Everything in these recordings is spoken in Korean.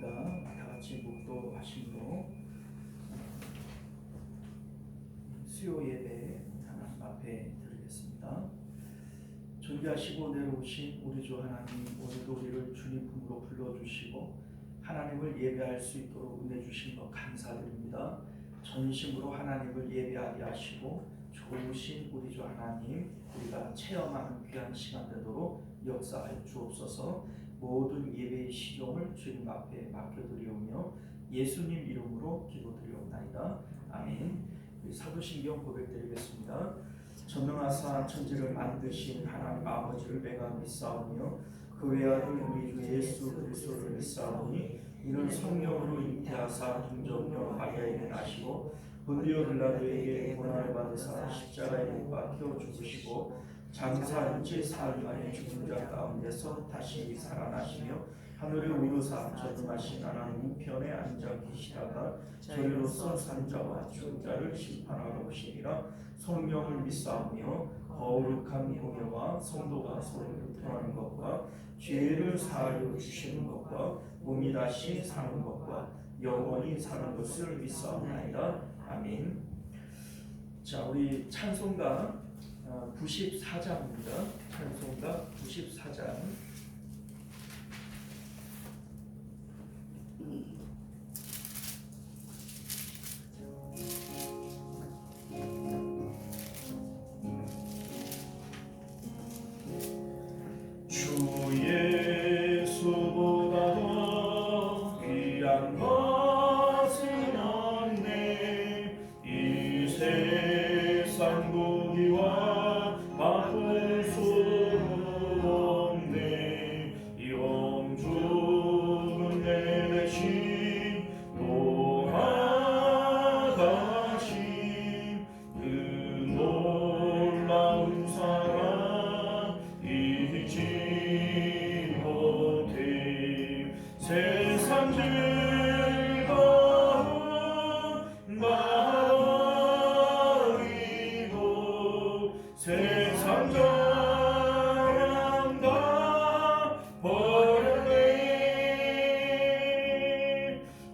있습니다. 다 같이 묵도하심으로 수요 예배 하나님 앞에 드리겠습니다. 존귀하시고 내려오신 우리 주 하나님, 오늘도 우리를 주님 품으로 불러주시고 하나님을 예배할 수 있도록 은혜 주신 것 감사드립니다. 전심으로 하나님을 예배하게 하시고 좋으신 우리 주 하나님, 우리가 체험하는 귀한 시간 되도록 역사하여 주옵소서. 모든 예배의 시종을 주님 앞에 맡겨드리오며 예수님 이름으로 기도드리옵나이다. 아멘. 사도신경 고백드리겠습니다. 전능하사 천지를 만드신 하나님 아버지를 내가 믿사오며 그 외아들 우리 주 예수 그리스도를 믿사오니 이는 성령으로 잉태하사 동정녀 마리아에게 나시고 본디오 빌라도에게 고난을 받으사 십자가에 못 박혀 죽으시고 장사 일주일 사흘 만에 죽은 자 가운데서 다시 살아나시며 하늘에 오르사 전능하신 하나님 우편에 앉아 계시다가 저리로서 산자와 죽은 자를 심판하러 오시니라. 성령을 믿사오며 거룩한 공예와 성도가 서로 교통하는 것과 죄를 사하여 주시는 것과 몸이 다시 사는 것과 영원히 사는 것을 믿사옵나이다. 아멘. 자, 우리 찬송가 94장입니다. 찬송가 94장. 주 예수보다 더 귀한 것은 없네. 이 세상 보기와 바꿀 수 없네. 영주는 내 대신 돌아가신 그 놀라운 사랑 잊지 못해. 세상 즐거움 버리고 세상 자랑 다 버렸네.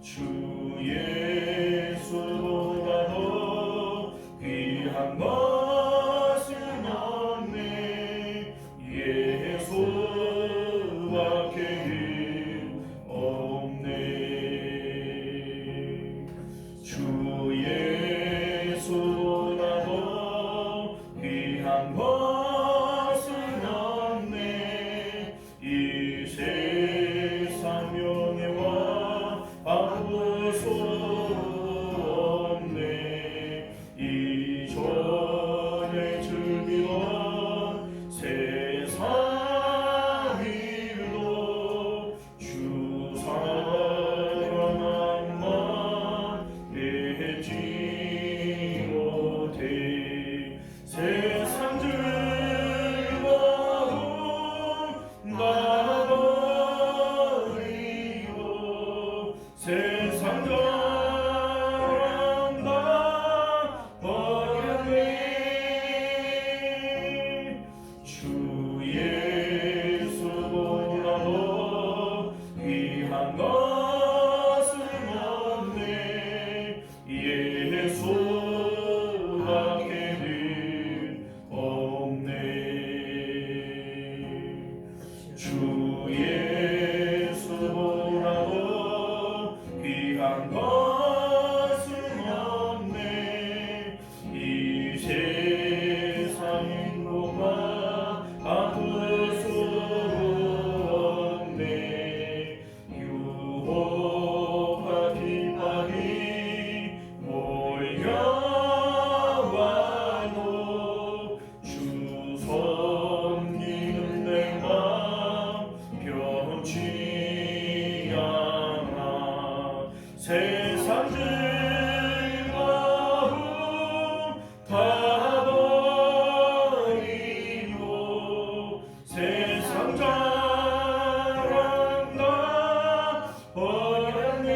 주 예수보다 더 귀한 것은 없네. 예수밖에 없네. 주 예수보다 더 귀한 것은 없네. 이 세상 명예와 바꿀 수 없네. 이전에 즐기던 세상 일도 주 사랑만 잊지 못해. 세상 즐거움 다 버리고 세상 자랑 다 버렸네. 주 예수보다 더 귀한 것은 없네. 예수밖에는 없네. 주 예수보다 더 귀한 것은 없네. 이 세상 행복과 바꿀 수 없네. 유혹과 핍박이 몰려와도 주 섬기는 내 맘 변치 않아. 세상 즐거움 다 버리고 세상 자랑 다 버렸네.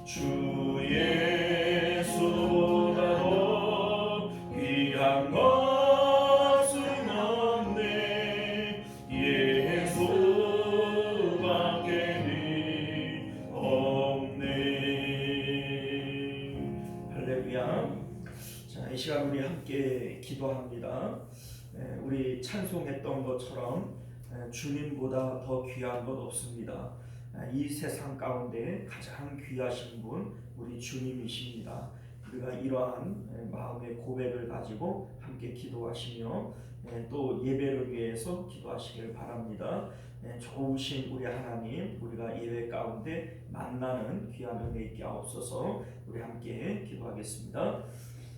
주 예수보다 더 귀한 것은 없네. 예수가 자, 이 시간 우리 함께 기도합니다. 우리 찬송했던 것처럼 주님보다 더 귀한 것 없습니다. 이 세상 가운데 가장 귀하신 분 우리 주님이십니다. 우리가 이러한 마음의 고백을 가지고 함께 기도하시며 또 예배를 위해서 기도하시길 바랍니다. 좋으신 우리 하나님, 우리가 예배 가운데 만나는 귀한 은혜 있게 하옵소서. 우리 함께 기도하겠습니다.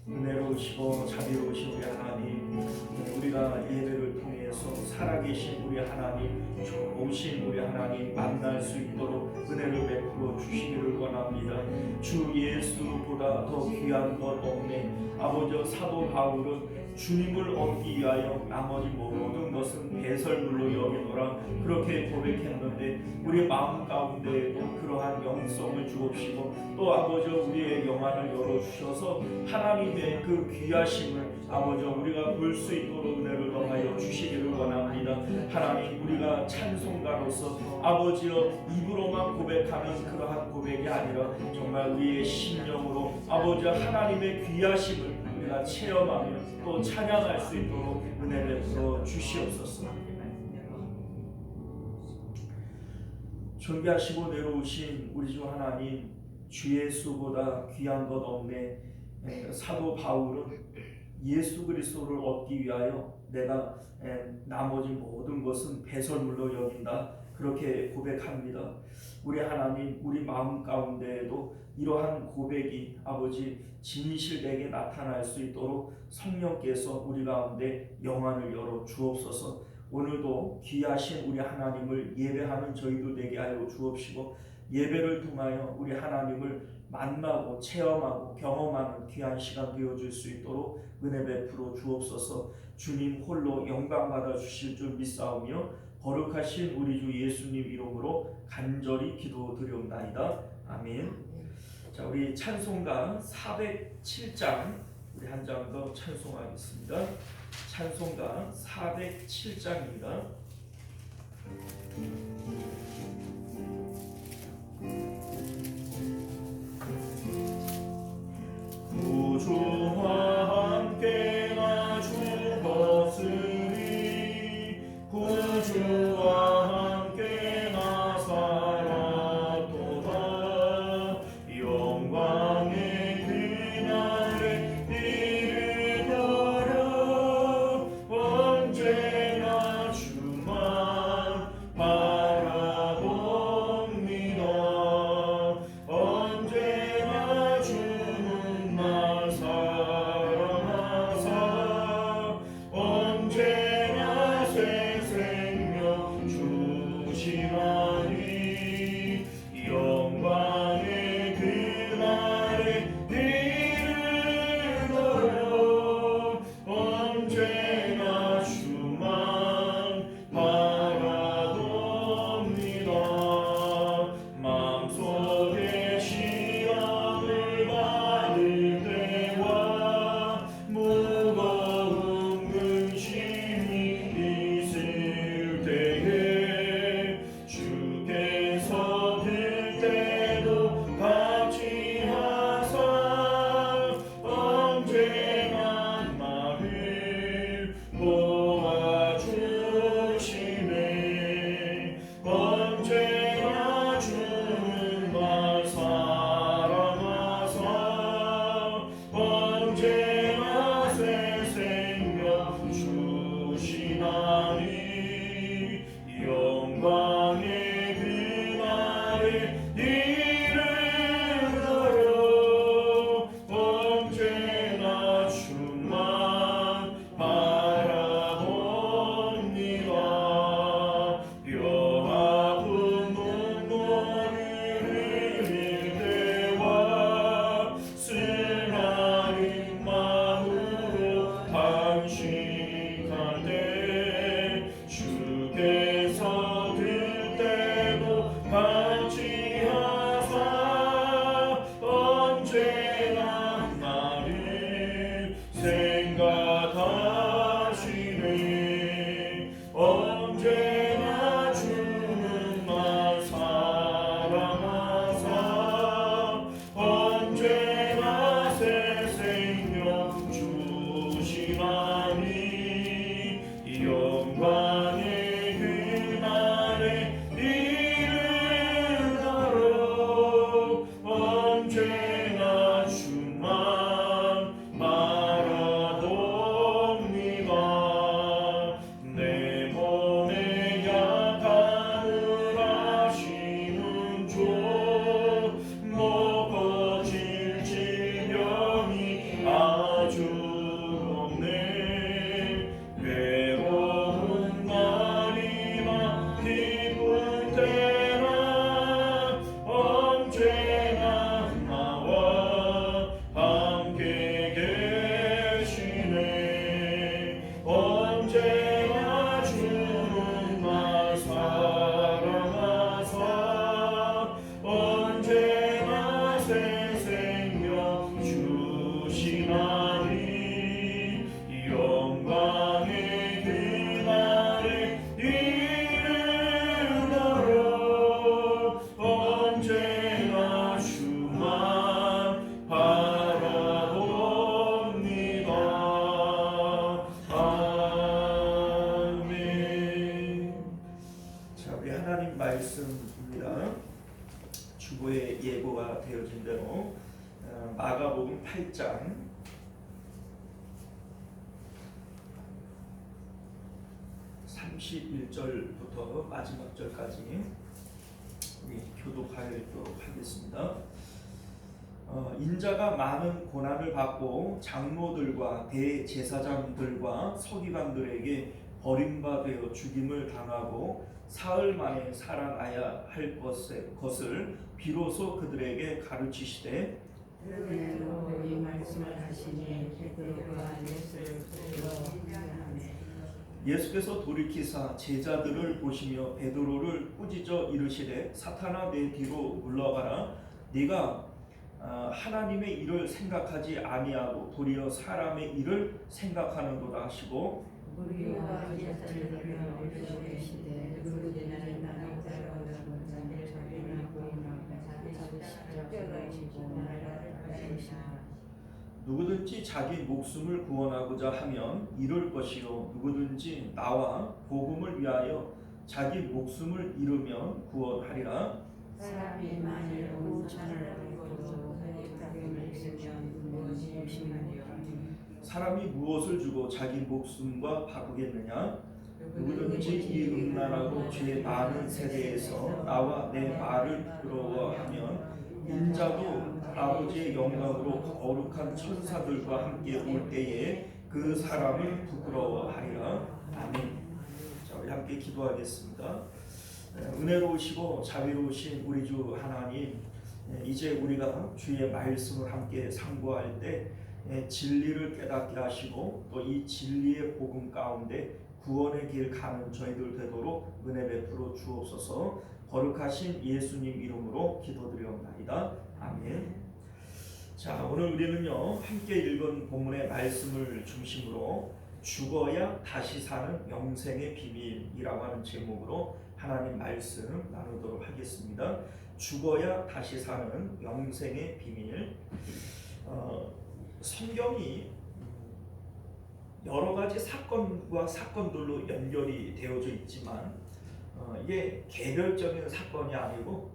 은혜로우시고 자비로우신 우리 하나님, 우리가 예배를 통해서 살아계신 우리 하나님, 좋으신 우리 하나님 만날 수 있도록 은혜를 베풀어 주시기를 원합니다. 주 예수보다 더 귀한 것 없네. 아버지, 사도 바울은 주님을 얻기 위하여 나머지 모든 것은 배설물로 여기노라 그렇게 고백했는데, 우리 마음 가운데에도 그러한 영성을 주옵시고 또 아버지 우리의 영안을 열어주셔서 하나님의 그 귀하심을 아버지 우리가 볼 수 있도록 은혜를 더하여 주시기를 원합니다. 하나님, 우리가 찬송가로서 아버지여 입으로만 고백하는 그러한 고백이 아니라 정말 우리의 심령으로 아버지 하나님의 귀하심을 우리가 체험하며 또 찬양할 수 있도록 은혜를 베풀어 주시옵소서. 존귀하시고 내려오신 우리 주 하나님, 주 예수보다 귀한 것 없네. 사도 바울은 예수 그리스도를 얻기 위하여 내가 나머지 모든 것은 배설물로 여긴다 그렇게 고백합니다. 우리 하나님, 우리 마음 가운데에도 이러한 고백이 아버지 진실되게 나타날 수 있도록 성령께서 우리 가운데 영안을 열어 주옵소서. 오늘도 귀하신 우리 하나님을 예배하는 저희도 되게 하여 주옵시고 예배를 통하여 우리 하나님을 만나고 체험하고 경험하는 귀한 시간 되어줄 수 있도록 은혜 베풀어 주옵소서. 주님 홀로 영광 받아 주실 줄 믿사오며 거룩하신 우리 주 예수님 이름으로 간절히 기도드리옵나이다. 아멘. 자, 우리 찬송가 407장 우리 한 장 더 찬송하겠습니다. 찬송가 407장입니다. 구주와 함께 나 죽었으니 구주와 함께 나 살았도다. 영광의 그날에 이르더라. 언제나 주만 바라보리. 주시라니 영광의 그날에 이르도록 언제나 주만 바라봅니다. 내 몸에 약함을 하시는 주 먹고 질 질병이 아주 없네. 외로운 날이나 기쁜 때나 언제나 나와 함께 계시네. 언제나 주는 날 사랑하사 언제나 새 생명 주시나니 영광의 그날에 이르도록 언제나 주만 바라봅니다. 아멘. 자, 우리 하나님 말씀입니다. 주보의 예고가 되어진 대로 마가복음 8장 31절부터 마지막 절까지 우리 교독하도록 하겠습니다. 인자가 많은 고난을 받고 장로들과 대제사장들과 서기관들에게 버림받아 죽임을 당하고 사흘 만에 살아나야 할 것을 비로소 그들에게 가르치시되 그대로 이 말씀을 하시니 베드로가 예수를 부르러 예수께서 돌이키사 제자들을 보시며 베드로를 꾸짖어 이르시되 사탄아 내 뒤로 물러가라. 네가 하나님의 일을 생각하지 아니하고 도리어 사람의 일을 생각하는도다 하시고 우리와 제자들을 불러 계시되 누구든지 나를 따라오려고 자기를 저리나 보이나 자기 십자가를 지고 나를 따르시라. 누구든지 자기 목숨을 구원하고자 하면 잃을 것이요 누구든지 나와 복음을 위하여 자기 목숨을 잃으면 구원하리라. 사람이 만일 온천을 얻고도 흑암을 있으면 무엇이 의심하리요. 사람이 무엇을 주고 자기 목숨과 바꾸겠느냐? 누구든지 이 음란하고 죄 많은 세대에서 나와 내 말을 부끄러워하면 인자도 아버지의 영광으로 거룩한 천사들과 함께 올 때에 그 사람을 부끄러워하리라. 아멘. 자, 우리 함께 기도하겠습니다. 은혜로우시고 자비로우신 우리 주 하나님, 이제 우리가 주의 말씀을 함께 상고할 때 진리를 깨닫게 하시고 또 이 진리의 복음 가운데 구원의 길 가는 저희들 되도록 은혜 베풀어 주옵소서. 거룩하신 예수님 이름으로 기도드리옵나이다. 아멘. 자, 오늘 우리는요 함께 읽은 본문의 말씀을 중심으로 죽어야 다시 사는 영생의 비밀이라고 하는 제목으로 하나님 말씀 나누도록 하겠습니다. 죽어야 다시 사는 영생의 비밀. 성경이 여러 가지 사건과 사건들로 연결이 되어져 있지만 이게 개별적인 사건이 아니고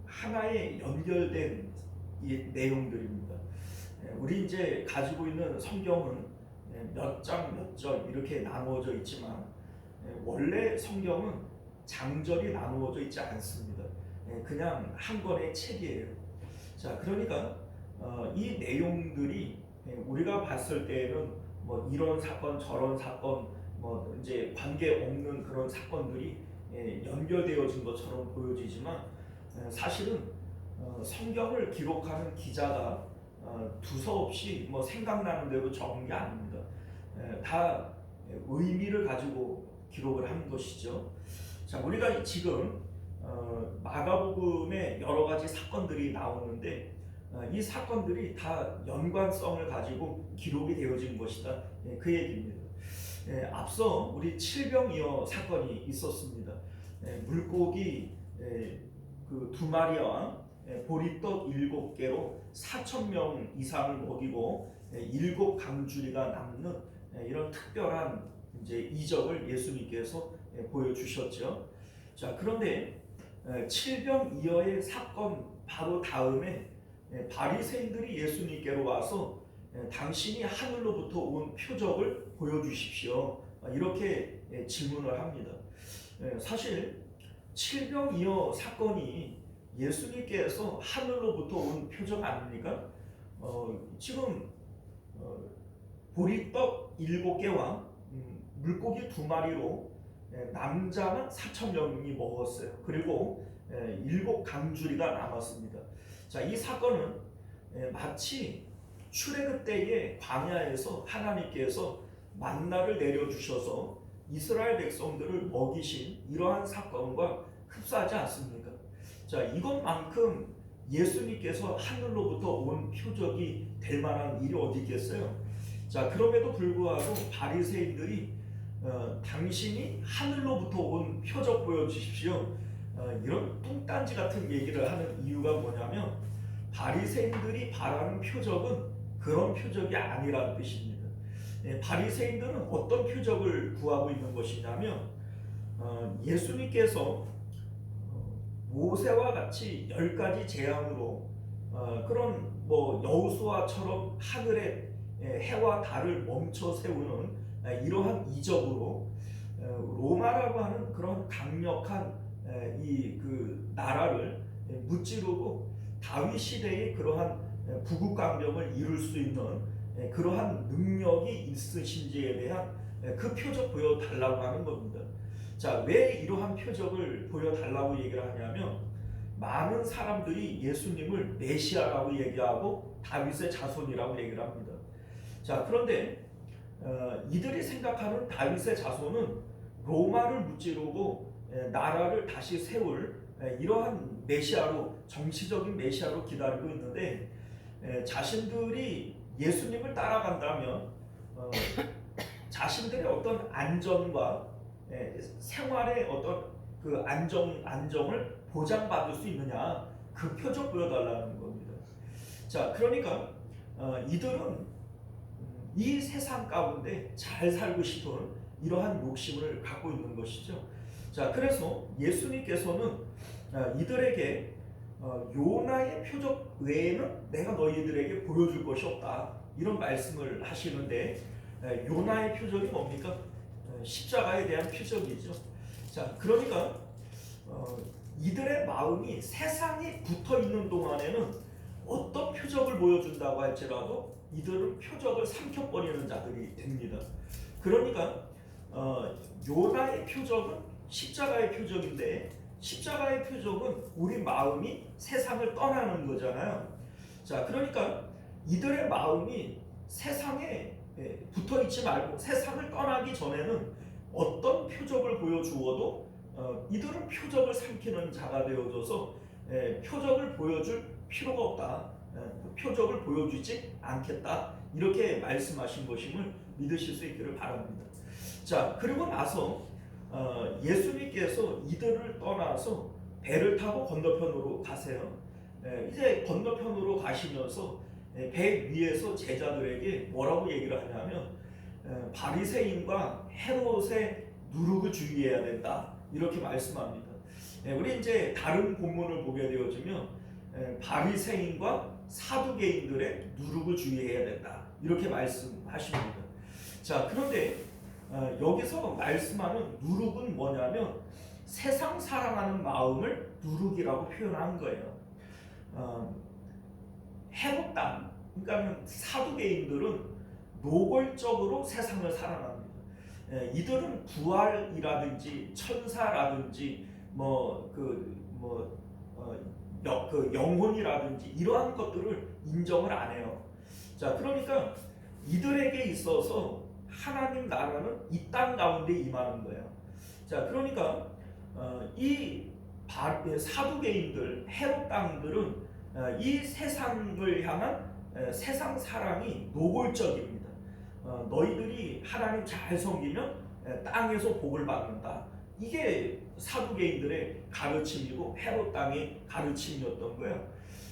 하나의 연결된 이 내용들입니다. 우리 이제 가지고 있는 성경은 몇 장 몇 절 이렇게 나누어져 있지만 원래 성경은 장절이 나누어져 있지 않습니다. 그냥 한 권의 책이에요. 자, 그러니까 이 내용들이 우리가 봤을 때에는 뭐 이런 사건 저런 사건 뭐 이제 관계 없는 그런 사건들이 연결되어진 것처럼 보여지지만 사실은 성경을 기록하는 기자가 두서없이 뭐 생각나는 대로 적은 게 아닙니다. 다 의미를 가지고 기록을 한 것이죠. 자, 우리가 지금 마가복음에 여러 가지 사건들이 나오는데 이 사건들이 다 연관성을 가지고 기록이 되어진 것이다. 그 얘기입니다. 앞서 우리 칠병이어 사건이 있었습니다. 물고기 그 두 마리와 보리떡 7개로 4,000명 이상을 먹이고 7강주리가 남는 이런 특별한 이제 이적을 예수님께서 보여주셨죠. 자, 그런데 칠병이어의 사건 바로 다음에 바리새인들이 예수님께로 와서 당신이 하늘로부터 온 표적을 보여주십시오. 이렇게 질문을 합니다. 사실 칠병이어 사건이 예수님께서 하늘로부터 온 표적 아닙니까? 지금 보리떡 7개와 물고기 2마리로 남자만 4,000명이 먹었어요. 그리고 7강주리가 남았습니다. 자, 이 사건은 마치 출애굽 때의 광야에서 하나님께서 만나를 내려주셔서 이스라엘 백성들을 먹이신 이러한 사건과 흡사하지 않습니까? 자, 이것만큼 예수님께서 하늘로부터 온 표적이 될 만한 일이 어디 있겠어요? 자, 그럼에도 불구하고 바리새인들이 당신이 하늘로부터 온 표적 보여주십시오. 이런 뚱딴지 같은 얘기를 하는 이유가 뭐냐면 바리새인들이 바라는 표적은 그런 표적이 아니라는 뜻입니다. 바리새인들은 어떤 표적을 구하고 있는 것이냐면 예수님께서 모세와 같이 10가지 재앙으로 그런 여호수아처럼 하늘에 해와 달을 멈춰 세우는 이러한 이적으로 로마라고 하는 그런 강력한 그 나라를 무찌르고 다윗 시대의 그러한 부국강병을 이룰 수 있는 그러한 능력이 있으신지에 대한 그 표적 보여달라고 하는 겁니다. 자, 왜 이러한 표적을 보여달라고 얘기를 하냐면 많은 사람들이 예수님을 메시아라고 얘기하고 다윗의 자손이라고 얘기를 합니다. 자, 그런데 이들이 생각하는 다윗의 자손은 로마를 무찌르고 나라를 다시 세울 이러한 메시아로, 정치적인 메시아로 기다리고 있는데 자신들이 예수님을 따라간다면 자신들의 어떤 안전과 생활의 어떤 그 안정을 보장받을 수 있느냐, 그 표적 보여달라는 겁니다. 자, 그러니까 이들은 이 세상 가운데 잘 살고 싶은 이러한 욕심을 갖고 있는 것이죠. 자, 그래서 예수님께서는 이들에게 요나의 표적 외에는 내가 너희들에게 보여줄 것이 없다, 이런 말씀을 하시는데 요나의 표적이 뭡니까? 십자가에 대한 표적이죠. 자, 그러니까 이들의 마음이 세상에 붙어 있는 동안에는 어떤 표적을 보여준다고 할지라도 이들은 표적을 삼켜버리는 자들이 됩니다. 그러니까 요나의 표적은 십자가의 표적인데 십자가의 표적은 우리 마음이 세상을 떠나는 거잖아요. 자, 그러니까 이들의 마음이 세상에 붙어 있지 말고 세상을 떠나기 전에는 어떤 표적을 보여주어도 이들은 표적을 삼키는 자가 되어져서 표적을 보여줄 필요가 없다, 표적을 보여주지 않겠다, 이렇게 말씀하신 것임을 믿으실 수 있기를 바랍니다. 자, 그리고 나서 예수님께서 이들을 떠나서 배를 타고 건너편으로 가세요. 이제 건너편으로 가시면서 배 위에서 제자들에게 뭐라고 얘기를 하냐면 바리새인과 헤롯의 누룩을 주의해야 된다, 이렇게 말씀합니다. 우리 이제 다른 본문을 보게 되어지면 바리새인과 사두개인들의 누룩을 주의해야 된다, 이렇게 말씀하십니다. 자, 그런데 여기서 말씀하는 누룩은 뭐냐면 세상 사랑하는 마음을 누룩이라고 표현한 거예요. 헤롯당, 그러니까 사두개인들은 노골적으로 세상을 사랑합니다. 이들은 부활이라든지 천사라든지 영혼이라든지 이러한 것들을 인정을 안 해요. 자, 그러니까 이들에게 있어서 하나님 나라는 이 땅 가운데 임하는 거예요. 자, 그러니까 이 사두개인들, 헤롯 땅들은 이 세상을 향한 세상 사랑이 노골적입니다. 너희들이 하나님 잘 섬기면 땅에서 복을 받는다, 이게 사두개인들의 가르침이고 헤롯 땅의 가르침이었던 거예요.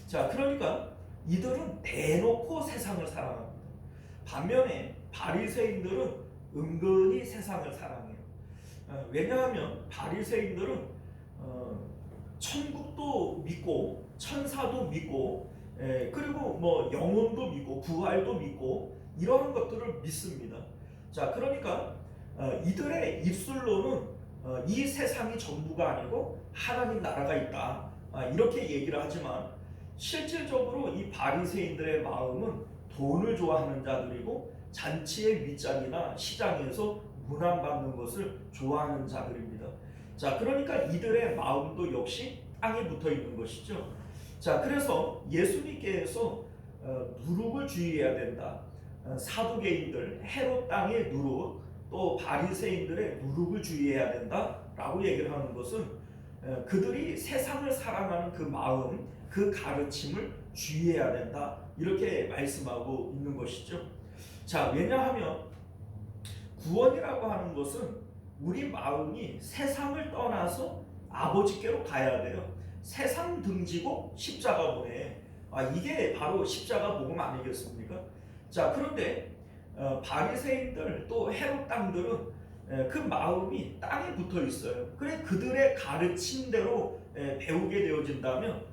자, 그러니까 이들은 대놓고 세상을 사랑합니다. 반면에 바리새인들은 은근히 세상을 사랑해요. 왜냐하면 바리새인들은 천국도 믿고 천사도 믿고 그리고 뭐 영혼도 믿고 부활도 믿고 이러한 것들을 믿습니다. 자, 그러니까 이들의 입술로는 이 세상이 전부가 아니고 하나님 나라가 있다, 이렇게 얘기를 하지만 실질적으로 이 바리새인들의 마음은 돈을 좋아하는 자들이고 잔치의 윗자리나 시장에서 문안받는 것을 좋아하는 자들입니다. 자, 그러니까 이들의 마음도 역시 땅에 붙어 있는 것이죠. 자, 그래서 예수님께서 누룩을 주의해야 된다. 사두개인들, 헤롯 땅의 누룩, 또 바리새인들의 누룩을 주의해야 된다라고 얘기를 하는 것은 그들이 세상을 사랑하는 그 마음, 그 가르침을 주의해야 된다, 이렇게 말씀하고 있는 것이죠. 자, 왜냐하면 구원이라고 하는 것은 우리 마음이 세상을 떠나서 아버지께로 가야 돼요. 세상 등지고 십자가 보내. 이게 바로 십자가 복음 아니겠습니까? 자, 그런데 바리새인들 또 헤롯 땅들은 그 마음이 땅에 붙어 있어요. 그래 그들의 가르침대로 배우게 되어진다면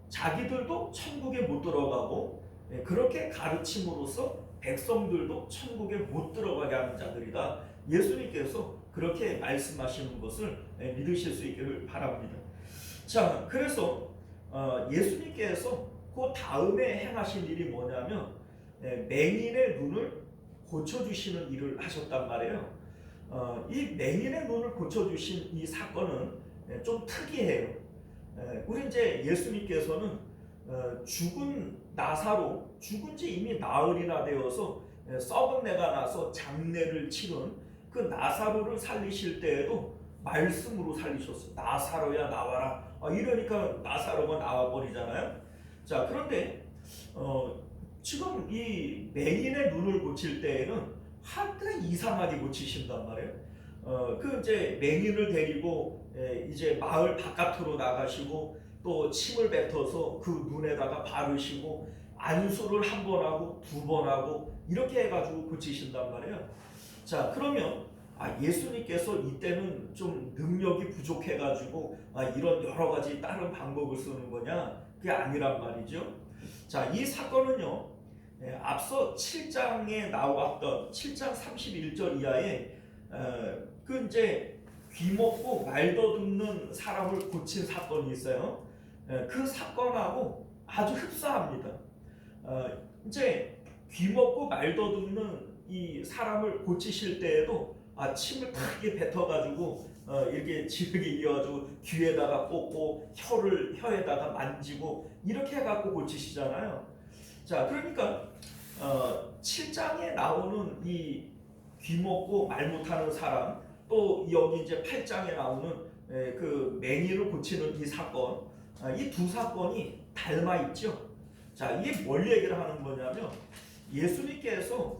자기들도 천국에 못 들어가고 그렇게 가르침으로써 백성들도 천국에 못 들어가게 하는 자들이다. 예수님께서 그렇게 말씀하시는 것을 믿으실 수 있기를 바랍니다. 자, 그래서 예수님께서 그 다음에 행하신 일이 뭐냐면 맹인의 눈을 고쳐주시는 일을 하셨단 말이에요. 이 맹인의 눈을 고쳐주신 이 사건은 좀 특이해요. 우리 이제 예수님께서는 죽은 나사로, 죽은 지 이미 나흘이나 되어서 썩은 내가 나서 장례를 치른 그 나사로를 살리실 때에도 말씀으로 살리셨어요. 나사로야 나와라. 이러니까 나사로가 나와버리잖아요. 자, 그런데 지금 이 맹인의 눈을 고칠 때에는 하여튼 이상하게 고치신단 말이에요. 그 이제 맹인을 데리고 이제 마을 바깥으로 나가시고 또 침을 뱉어서 그 눈에다가 바르시고 안수를 한 번 하고 두 번 하고 이렇게 해가지고 고치신단 말이에요. 자, 그러면 예수님께서 이때는 좀 능력이 부족해가지고 이런 여러 가지 다른 방법을 쓰는 거냐? 그게 아니란 말이죠. 자, 이 사건은요, 앞서 7장에 나왔던 7장 31절 이하에 그 이제 귀 먹고 말 더듬는 사람을 고친 사건이 있어요. 그 사건하고 아주 흡사합니다. 이제 귀 먹고 말 더듬는 이 사람을 고치실 때에도 침을 크게 뱉어가지고 이렇게 지르게 이어가지고 귀에다가 꽂고 혀에다가 만지고 이렇게 해갖고 고치시잖아요. 자, 그러니까 7장에 나오는 이 귀 먹고 말 못하는 사람, 또 여기 이제 8장에 나오는 그 맹인을 고치는 이 사건, 이 두 사건이 닮아 있죠. 자, 이게 뭘 얘기를 하는 거냐면 예수님께서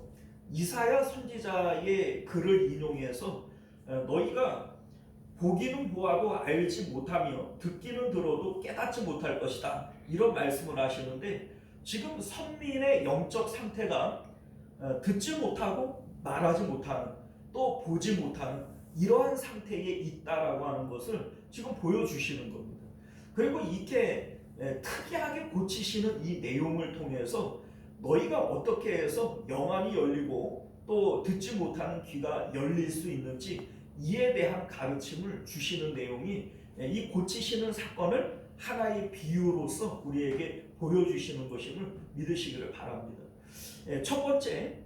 이사야 선지자의 글을 인용해서 너희가 보기는 보아도 알지 못하며 듣기는 들어도 깨닫지 못할 것이다, 이런 말씀을 하시는데 지금 선민의 영적 상태가 듣지 못하고 말하지 못하는, 또 보지 못하는 이러한 상태에 있다라고 하는 것을 지금 보여주시는 겁니다. 그리고 이렇게 특이하게 고치시는 이 내용을 통해서 너희가 어떻게 해서 영안이 열리고 또 듣지 못하는 귀가 열릴 수 있는지 이에 대한 가르침을 주시는 내용이 이 고치시는 사건을 하나의 비유로서 우리에게 보여주시는 것임을 믿으시기를 바랍니다. 첫 번째,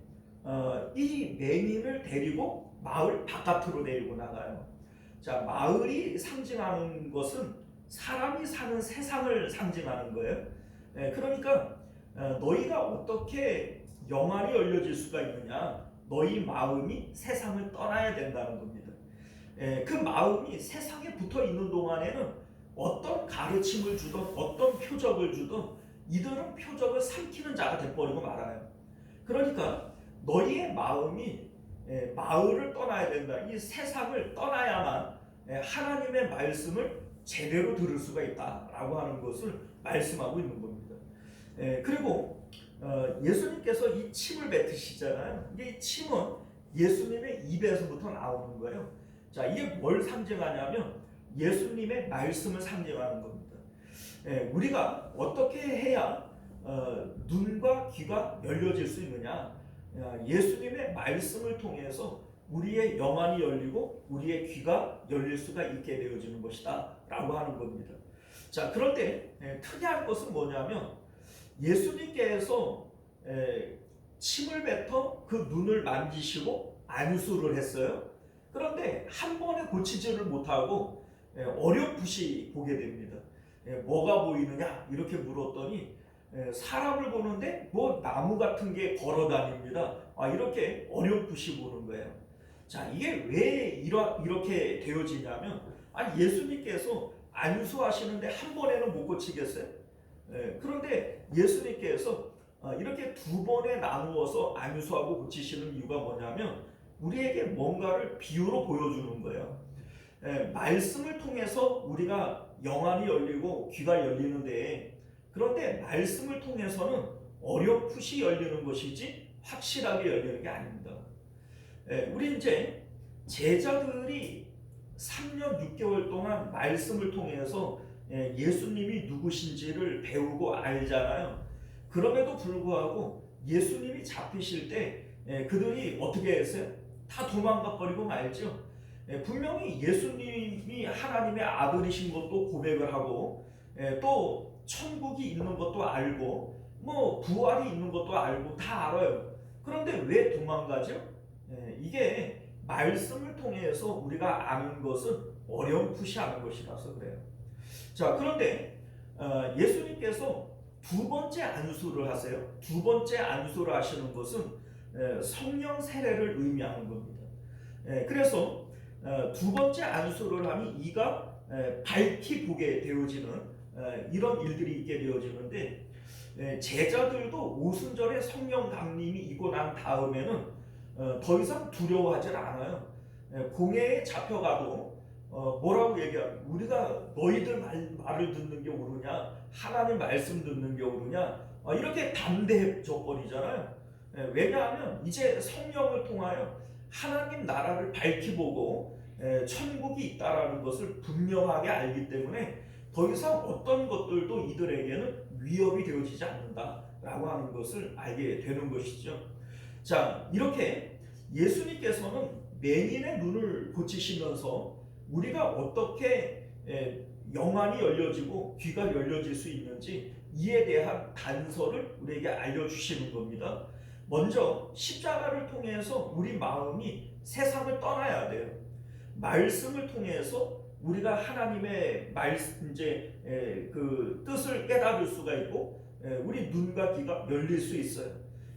이 맹인을 데리고 마을 바깥으로 데리고 나가요. 자, 마을이 상징하는 것은 사람이 사는 세상을 상징하는 거예요. 그러니까 너희가 어떻게 영안이 열려질 수가 있느냐? 너희 마음이 세상을 떠나야 된다는 겁니다. 그 마음이 세상에 붙어 있는 동안에는 어떤 가르침을 주든 어떤 표적을 주든 이들은 표적을 삼키는 자가 돼버리고 말아요. 그러니까 너희의 마음이 마을을 떠나야 된다. 이 세상을 떠나야만 하나님의 말씀을 제대로 들을 수가 있다라고 하는 것을 말씀하고 있는 겁니다. 그리고 예수님께서 이 침을 뱉으시잖아요. 이 침은 예수님의 입에서부터 나오는 거예요. 자, 이게 뭘 상징하냐면 예수님의 말씀을 상징하는 겁니다. 우리가 어떻게 해야 눈과 귀가 열려질 수 있느냐? 예수님의 말씀을 통해서 우리의 영안이 열리고 우리의 귀가 열릴 수가 있게 되어지는 것이다 라고 하는 겁니다. 자, 그런데 특이한 것은 뭐냐면 예수님께서 침을 뱉어 그 눈을 만지시고 안수를 했어요. 그런데 한 번에 고치지를 못하고 어렴풋이 보게 됩니다. 뭐가 보이느냐 이렇게 물었더니 사람을 보는데 뭐 나무 같은 게 걸어 다닙니다. 이렇게 어렴풋이 보는 거예요. 자, 이게 왜 이렇게 되어지냐면 예수님께서 안수하시는데 한 번에는 못 고치겠어요? 그런데 예수님께서 이렇게 두 번에 나누어서 안수하고 고치시는 이유가 뭐냐면 우리에게 뭔가를 비유로 보여주는 거예요. 말씀을 통해서 우리가 영안이 열리고 귀가 열리는데, 그런데 말씀을 통해서는 어렴풋이 열리는 것이지 확실하게 열리는 게 아닙니다. 우리 이제 제자들이 3년 6개월 동안 말씀을 통해서 예수님이 누구신지를 배우고 알잖아요. 그럼에도 불구하고 예수님이 잡히실 때 그들이 어떻게 했어요? 다 도망가 버리고 말죠. 분명히 예수님이 하나님의 아들이신 것도 고백을 하고 또 천국이 있는 것도 알고 뭐 부활이 있는 것도 알고 다 알아요. 그런데 왜 도망가죠? 이게 말씀을 통해서 우리가 아는 것은 어렴풋이 아는 것이라서 그래요. 자, 그런데 예수님께서 두 번째 안수를 하세요. 두 번째 안수를 하시는 것은 성령 세례를 의미하는 겁니다. 그래서 두 번째 안수를 하니 이가 밝히 보게 되어지는 이런 일들이 있게 되어지는데, 제자들도 오순절에 성령 강림이 있고 난 다음에는 더 이상 두려워하지 않아요. 공회에 잡혀가도 뭐라고 얘기하면 우리가 너희들 말을 듣는 게 옳으냐, 하나님 말씀 듣는 게 옳으냐, 이렇게 담대해져 버리잖아요. 왜냐하면 이제 성령을 통하여 하나님 나라를 밝히 보고 천국이 있다라는 것을 분명하게 알기 때문에 더 이상 어떤 것들도 이들에게는 위협이 되어지지 않는다라고 하는 것을 알게 되는 것이죠. 자, 이렇게 예수님께서는 맹인의 눈을 고치시면서 우리가 어떻게 영안이 열려지고 귀가 열려질 수 있는지 이에 대한 단서를 우리에게 알려주시는 겁니다. 먼저 십자가를 통해서 우리 마음이 세상을 떠나야 돼요. 말씀을 통해서 우리가 하나님의 말씀 그 뜻을 깨달을 수가 있고 우리 눈과 귀가 열릴 수 있어요.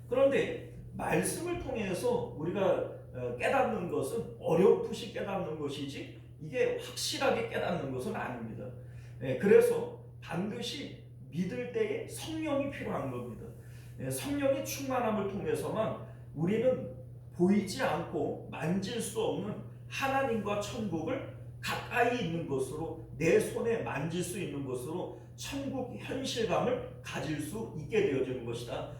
그런데 말씀을 통해서 우리가 깨닫는 것은 어렴풋이 깨닫는 것이지 이게 확실하게 깨닫는 것은 아닙니다. 그래서 반드시 믿을 때에 성령이 필요한 겁니다. 성령의 충만함을 통해서만 우리는 보이지 않고 만질 수 없는 하나님과 천국을 가까이 있는 것으로, 내 손에 만질 수 있는 것으로 천국 현실감을 가질 수 있게 되어지는 것이다.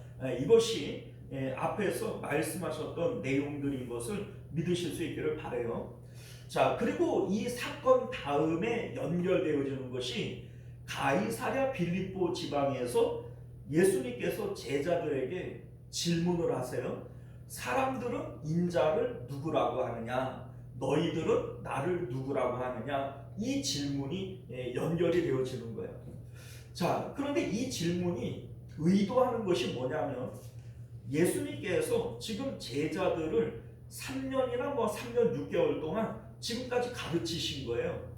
이것이 앞에서 말씀하셨던 내용들인 것을 믿으실 수 있기를 바라요. 자, 그리고 이 사건 다음에 연결되어지는 것이 가이사랴 빌립보 지방에서 예수님께서 제자들에게 질문을 하세요. 사람들은 인자를 누구라고 하느냐? 너희들은 나를 누구라고 하느냐? 이 질문이 연결이 되어지는 거예요. 자, 그런데 이 질문이 의도하는 것이 뭐냐면 예수님께서 지금 제자들을 3년이나 3년 6개월 동안 지금까지 가르치신 거예요.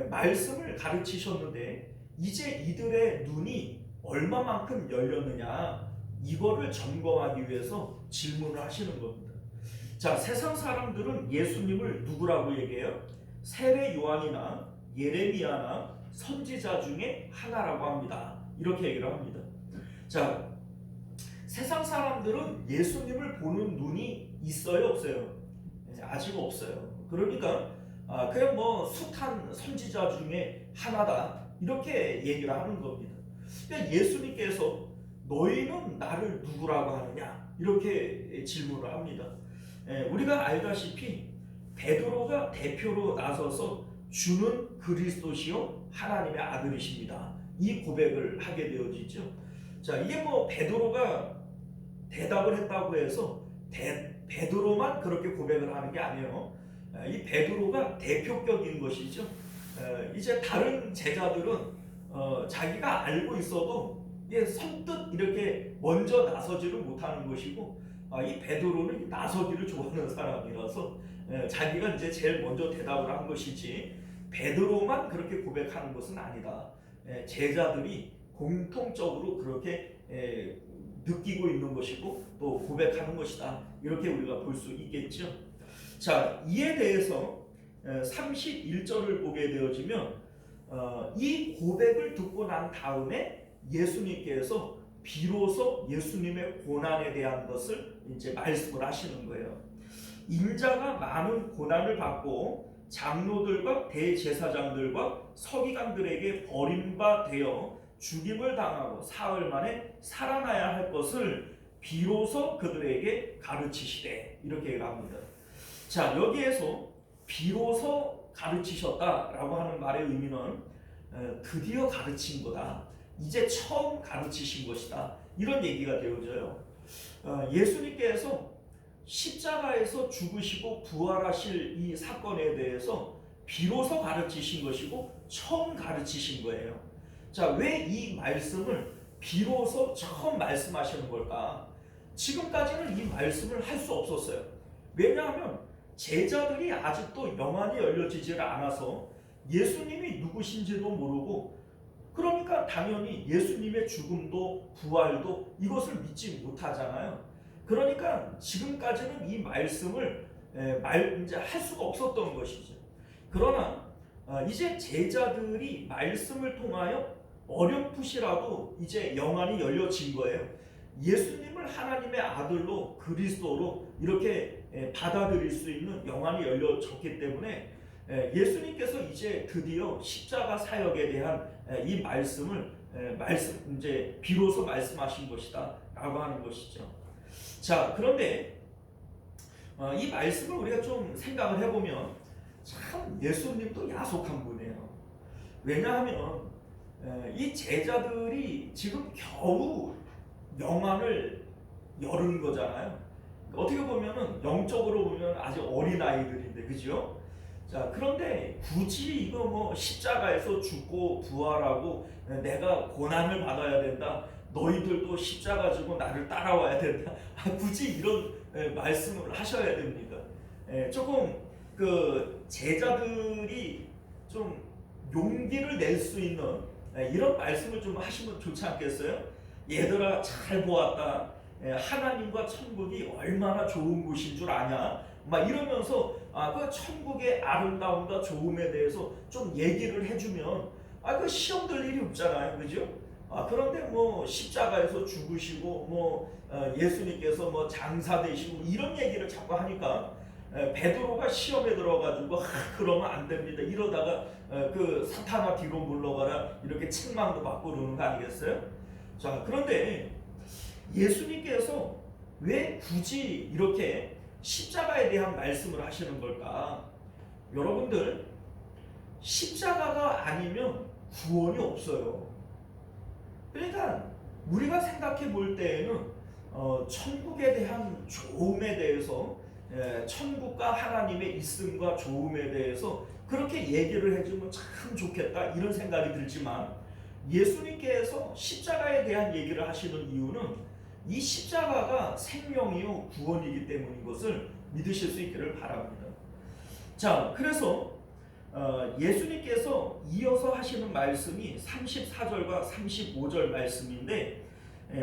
말씀을 가르치셨는데 이제 이들의 눈이 얼마만큼 열렸느냐, 이거를 점검하기 위해서 질문을 하시는 겁니다. 자, 세상 사람들은 예수님을 누구라고 얘기해요? 세례 요한이나 예레미야나 선지자 중에 하나라고 합니다. 이렇게 얘기를 합니다. 자, 세상 사람들은 예수님을 보는 눈이 있어요, 없어요? 아직 없어요. 그러니까 그냥 뭐 숱한 선지자 중에 하나다 이렇게 얘기를 하는 겁니다. 그러니까 예수님께서 너희는 나를 누구라고 하느냐 이렇게 질문을 합니다. 우리가 알다시피 베드로가 대표로 나서서 주는 그리스도시요 하나님의 아들이십니다. 이 고백을 하게 되어지죠. 자, 이게 뭐 베드로가 대답을 했다고 해서 베드로만 그렇게 고백을 하는 게 아니에요. 이 베드로가 대표격인 것이죠. 이제 다른 제자들은 자기가 알고 있어도 선뜻 이렇게 먼저 나서지를 못하는 것이고, 이 베드로는 나서기를 좋아하는 사람이라서 자기가 이제 제일 먼저 대답을 한 것이지 베드로만 그렇게 고백하는 것은 아니다. 제자들이 공통적으로 그렇게 느끼고 있는 것이고 또 고백하는 것이다. 이렇게 우리가 볼 수 있겠죠. 자, 이에 대해서 31절을 보게 되어지면 이 고백을 듣고 난 다음에 예수님께서 비로소 예수님의 고난에 대한 것을 이제 말씀을 하시는 거예요. 인자가 많은 고난을 받고 장로들과 대제사장들과 서기관들에게 버림받되어 죽임을 당하고 사흘 만에 살아나야 할 것을 비로소 그들에게 가르치시되 이렇게 합니다. 자, 여기에서 비로소 가르치셨다라고 하는 말의 의미는 드디어 가르친 거다. 이제 처음 가르치신 것이다. 이런 얘기가 되어져요. 예수님께서 십자가에서 죽으시고 부활하실 이 사건에 대해서 비로소 가르치신 것이고 처음 가르치신 거예요. 자, 왜 이 말씀을 비로소 처음 말씀하시는 걸까? 지금까지는 이 말씀을 할 수 없었어요. 왜냐하면 제자들이 아직도 영안이 열려지질 않아서 예수님이 누구신지도 모르고, 그러니까 당연히 예수님의 죽음도 부활도 이것을 믿지 못하잖아요. 그러니까 지금까지는 이 말씀을 이제 할 수가 없었던 것이죠. 그러나 이제 제자들이 말씀을 통하여 어렴풋이라도 이제 영안이 열려진 거예요. 예수님을 하나님의 아들로 그리스도로 이렇게 받아들일 수 있는 영안이 열려졌기 때문에 예수님께서 이제 드디어 십자가 사역에 대한 이 말씀을 이제 비로소 말씀하신 것이다라고 하는 것이죠. 자, 그런데 이 말씀을 우리가 좀 생각을 해보면 참 예수님도 야속한 분이에요. 왜냐하면 이 제자들이 지금 겨우 영안을 열은 거잖아요. 어떻게 보면은 영적으로 보면 아주 어린 아이들인데, 그죠? 자, 그런데 굳이 이거 뭐 십자가에서 죽고 부활하고 내가 고난을 받아야 된다, 너희들도 십자가 지고 나를 따라와야 된다, 굳이 이런 말씀을 하셔야 됩니다. 조금 그 제자들이 좀 용기를 낼 수 있는 이런 말씀을 좀 하시면 좋지 않겠어요? 얘들아, 잘 보았다. 하나님과 천국이 얼마나 좋은 곳인 줄 아냐? 막 이러면서 그 천국의 아름다움과 좋음에 대해서 좀 얘기를 해주면 그 시험 들 일이 없잖아요, 그죠? 그런데 뭐 십자가에서 죽으시고 뭐 예수님께서 뭐 장사 되시고 이런 얘기를 자꾸 하니까 베드로가 시험에 들어가지고 그러면 안 됩니다. 이러다가 그 사탄아 뒤로 물러가라 이렇게 책망도 받고 그러는 거 아니겠어요? 자, 그런데 예수님께서 왜 굳이 이렇게 십자가에 대한 말씀을 하시는 걸까? 여러분들, 십자가가 아니면 구원이 없어요. 그러니까 우리가 생각해 볼 때에는 천국에 대한 좋음에 대해서, 천국과 하나님의 있음과 좋음에 대해서 그렇게 얘기를 해주면 참 좋겠다 이런 생각이 들지만, 예수님께서 십자가에 대한 얘기를 하시는 이유는 이 십자가가 생명이요 구원이기 때문인 것을 믿으실 수 있기를 바랍니다. 자, 그래서 예수님께서 이어서 하시는 말씀이 34절과 35절 말씀인데,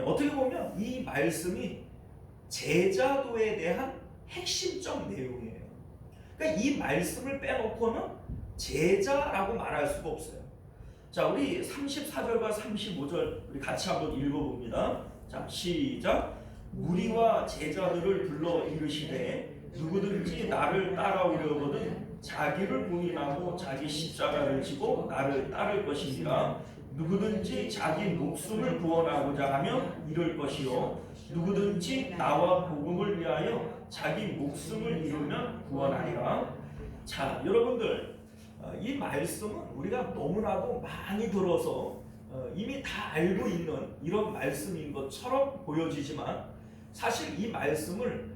어떻게 보면 이 말씀이 제자도에 대한 핵심적 내용이에요. 그러니까 이 말씀을 빼놓고는 제자라고 말할 수가 없어요. 자, 우리 34절과 35절 우리 같이 한번 읽어봅니다. 자, 시작. 무리와 제자들을 불러 이르시되 누구든지 나를 따라오려거든 자기를 부인하고 자기 십자가를 지고 나를 따를 것이니라. 누구든지 자기 목숨을 구원하고자 하면 잃을 것이요 누구든지 나와 복음을 위하여 자기 목숨을 잃으면 구원하리라. 자, 여러분들, 이 말씀은 우리가 너무나도 많이 들어서 이미 다 알고 있는 이런 말씀인 것처럼 보여지지만 사실 이 말씀을